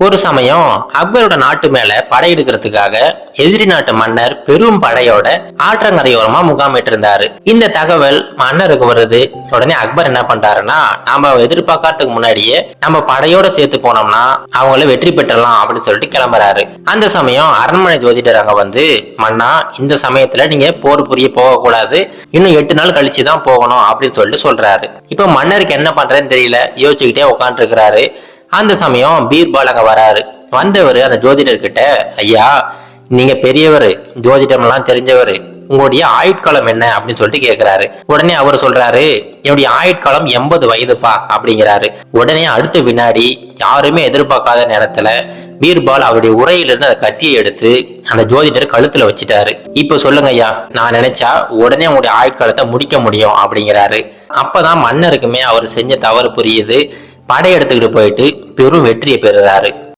ஒரு சமயம் அக்பரோட நாட்டு மேல படையெடுக்கிறதுக்காக எதிரி நாட்டு மன்னர் பெரும் படையோட ஆற்றங்கரையோரமா முகாமிட்டு இருந்தாரு. இந்த தகவல் மன்னருக்கு வருது. உடனே அக்பர் என்ன பண்றாருன்னா, நாம எதிர்பார்க்கறதுக்கு முன்னாடியே நம்ம படையோட சேர்த்து போனோம்னா அவங்கள வெற்றி பெற்றலாம் அப்படின்னு சொல்லிட்டு கிளம்புறாரு. அந்த சமயம் அரண்மனை ஜோதிடர் அங்க வந்து, மன்னா இந்த சமயத்துல நீங்க போர் புரிய போக கூடாது, இன்னும் 8 நாள் கழிச்சுதான் போகணும் அப்படின்னு சொல்லிட்டு சொல்றாரு. இப்ப மன்னருக்கு என்ன பண்றதுன்னு தெரியல, யோசிச்சுக்கிட்டே உட்காந்து இருக்கிறாரு. அந்த சமயம் பீர்பால் அங்க வராரு. வந்தவர் அந்த ஜோதிடர் கிட்ட, ஐயா நீங்க பெரியவர், ஜோதிடம் எல்லாம் தெரிஞ்சவர், உங்களுடைய ஆயுட்காலம் என்ன அப்படின்னு சொல்லிட்டு கேட்கிறாரு. உடனே அவர் சொல்றாரு, என்னுடைய ஆயுட்காலம் 80 வயதுப்பா அப்படிங்கிறாரு. உடனே அடுத்த வினாடி யாருமே எதிர்பார்க்காத நேரத்துல பீர்பால் அவருடைய உரையிலிருந்து அந்த கத்தியை எடுத்து அந்த ஜோதிடர் கழுத்துல வச்சுட்டாரு. இப்ப சொல்லுங்க ஐயா, நான் நினைச்சா உடனே உங்களுடைய ஆயுட்காலத்தை முடிக்க முடியும் அப்படிங்கிறாரு. அப்பதான் மன்னருக்குமே அவர் செஞ்ச தவறு புரியுது. படை எடுத்துக்கிட்டு போயிட்டு பெரும் வெற்றியை பெறுறாரு.